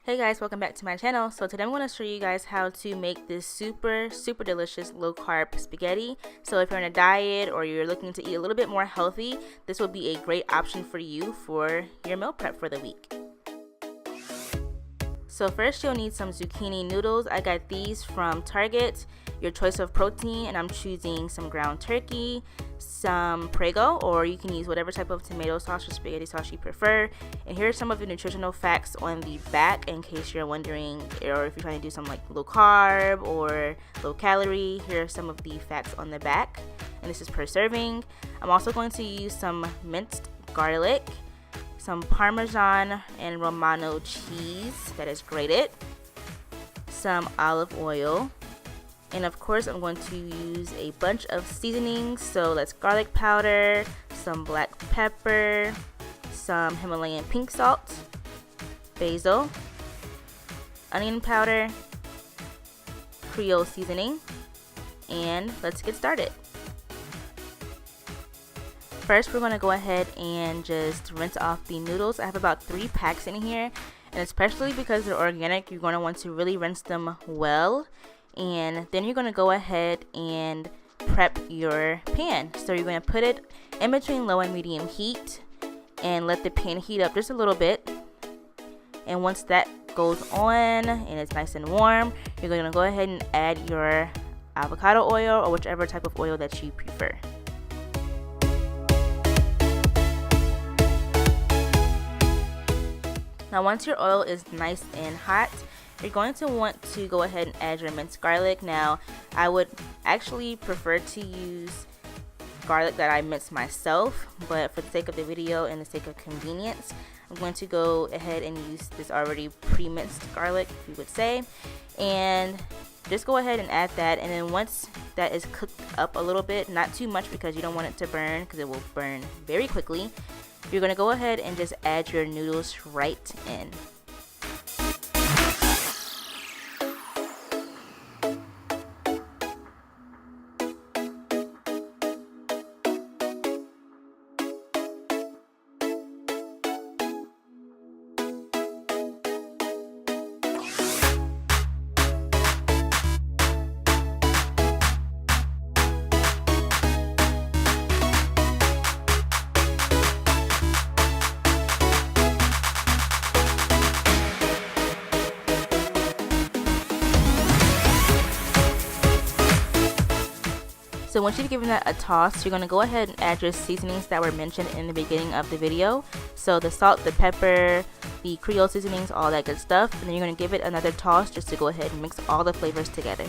Hey guys, welcome back to my channel. So today I'm going to show you guys how to make this super delicious low carb spaghetti. So if you're on a diet or you're looking to eat a little bit more healthy, this will be a great option for you for your meal prep for the week. So first you'll need some zucchini noodles. I got these from Target, your choice of protein, and I'm choosing some ground turkey, some Prego, or you can use whatever type of tomato sauce or spaghetti sauce you prefer. And here are some of the nutritional facts on the back in case you're wondering, or if you're trying to do some like low carb or low calorie. Here are some of the facts on the back, and this is per serving. I'm also going to use some minced garlic, some Parmesan and Romano cheese that is grated, some olive oil, and of course I'm going to use a bunch of seasonings. So that's garlic powder, some black pepper, some Himalayan pink salt, basil, onion powder, Creole seasoning, and let's get started. First, we're going to go ahead and just rinse off the noodles. I have about 3 packs in here, and especially because they're organic, you're going to want to really rinse them well. And then you're going to go ahead and prep your pan. So you're going to put it in between low and medium heat and let the pan heat up just a little bit. And once that goes on and it's nice and warm, you're going to go ahead and add your avocado oil or whichever type of oil that you prefer. Now once your oil is nice and hot, you're going to want to go ahead and add your minced garlic. Now I would actually prefer to use garlic that I minced myself, but for the sake of the video and the sake of convenience, I'm going to go ahead and use this already pre-minced garlic, if you would say, and just go ahead and add that. And then once that is cooked up a little bit, not too much because you don't want it to burn, because it will burn very quickly, you're going to go ahead and just add your noodles right in. So once you've given that a toss, you're going to go ahead and add your seasonings that were mentioned in the beginning of the video. So the salt, the pepper, the Creole seasonings, all that good stuff. And then you're going to give it another toss just to go ahead and mix all the flavors together.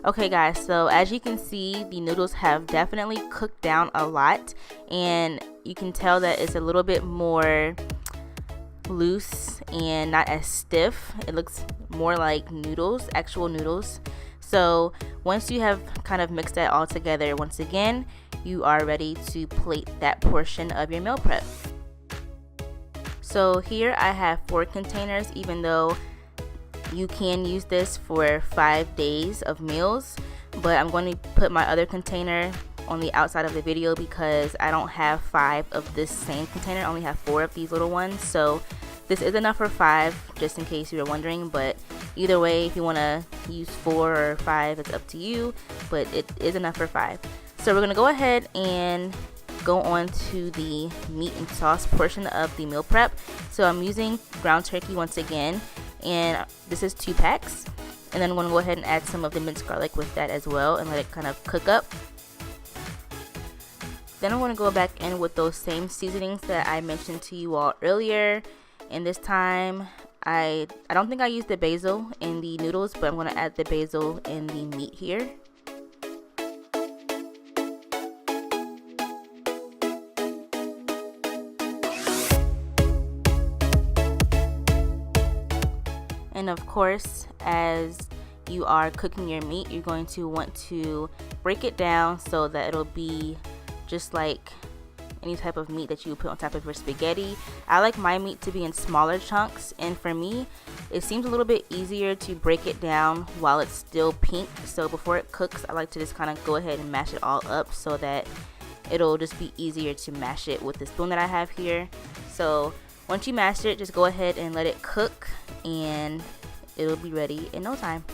Okay guys, so as you can see, the noodles have definitely cooked down a lot, and you can tell that it's a little bit more loose and not as stiff. It looks more like noodles, actual noodles. So once you have kind of mixed that all together, once again, you are ready to plate that portion of your meal prep. So here I have 4 containers, even though you can use this for 5 days of meals, but I'm going to put my other container on the outside of the video because I don't have 5 of this same container. I only have 4 of these little ones, so this is enough for 5, just in case you were wondering. But either way, if you want to use 4 or 5, it's up to you, but it is enough for 5. So we're going to go ahead and go on to the meat and sauce portion of the meal prep. So I'm using ground turkey once again, and this is 2 packs, and then I'm going to go ahead and add some of the minced garlic with that as well and let it kind of cook up. Then I'm going to go back in with those same seasonings that I mentioned to you all earlier, and this time I don't think I used the basil in the noodles, but I'm going to add the basil in the meat here. And of course, as you are cooking your meat, you're going to want to break it down so that it'll be just like any type of meat that you would put on top of your spaghetti. I like my meat to be in smaller chunks, and for me it seems a little bit easier to break it down while it's still pink. So before it cooks, I like to just kind of go ahead and mash it all up so that it'll just be easier to mash it with the spoon that I have here. So once you mash it, just go ahead and let it cook and it'll be ready in no time.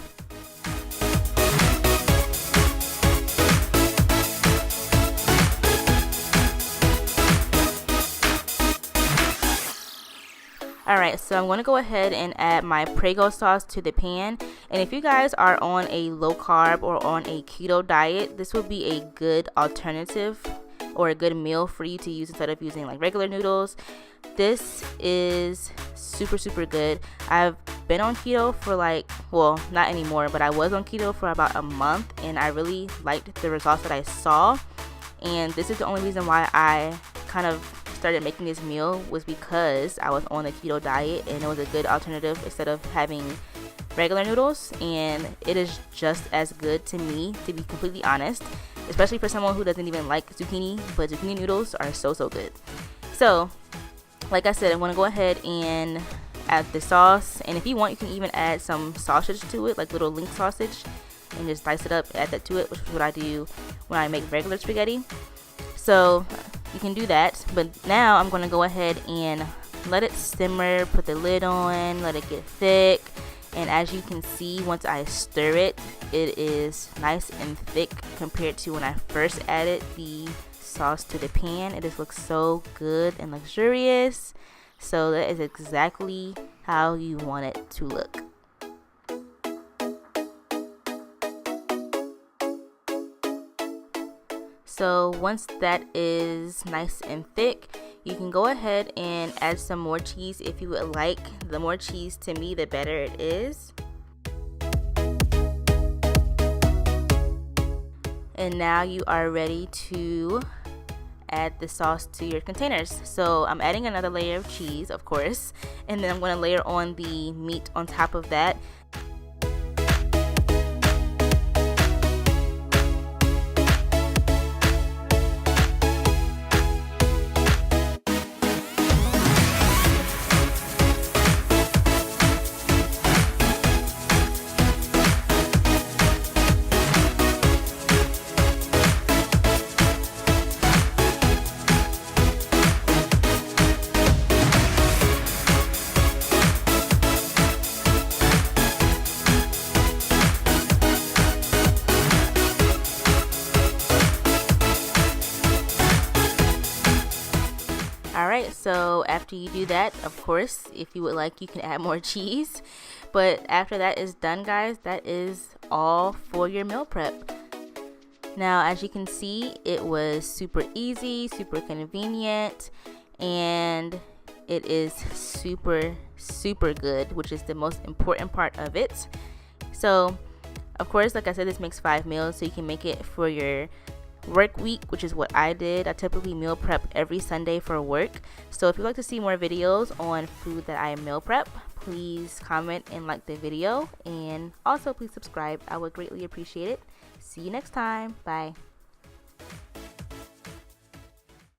Alright, so I'm going to go ahead and add my Prego sauce to the pan. And if you guys are on a low carb or on a keto diet, this would be a good alternative or a good meal for you to use instead of using like regular noodles. This is super good. I've been on keto for like, well, not anymore, but I was on keto for about a month, and I really liked the results that I saw. And this is the only reason why I kind of started making this meal, was because I was on a keto diet and it was a good alternative instead of having regular noodles. And it is just as good to me, to be completely honest, especially for someone who doesn't even like zucchini, but zucchini noodles are so good. So like I said, I'm going to go ahead and add the sauce, and if you want, you can even add some sausage to it, like little link sausage, and just dice it up, add that to it, which is what I do when I make regular spaghetti. So you can do that, but now I'm going to go ahead and let it simmer, put the lid on, let it get thick. And as you can see, once I stir it, it is nice and thick compared to when I first added the sauce to the pan. It just looks so good and luxurious. So that is exactly how you want it to look. So once that is nice and thick, you can go ahead and add some more cheese if you would like. The more cheese, to me, the better it is. And now you are ready to add the sauce to your containers. So I'm adding another layer of cheese, of course, and then I'm going to layer on the meat on top of that. Alright, so after you do that, of course, if you would like, you can add more cheese. But after that is done, guys, that is all for your meal prep. Now, as you can see, it was super easy, super convenient, and it is super good, which is the most important part of it. So, of course, like I said, this makes 5 meals, so you can make it for your work week, which is what I did. I typically meal prep every Sunday for work. So if you'd like to see more videos on food that I meal prep, please comment and like the video, and also please subscribe. I would greatly appreciate it. See you next time. Bye.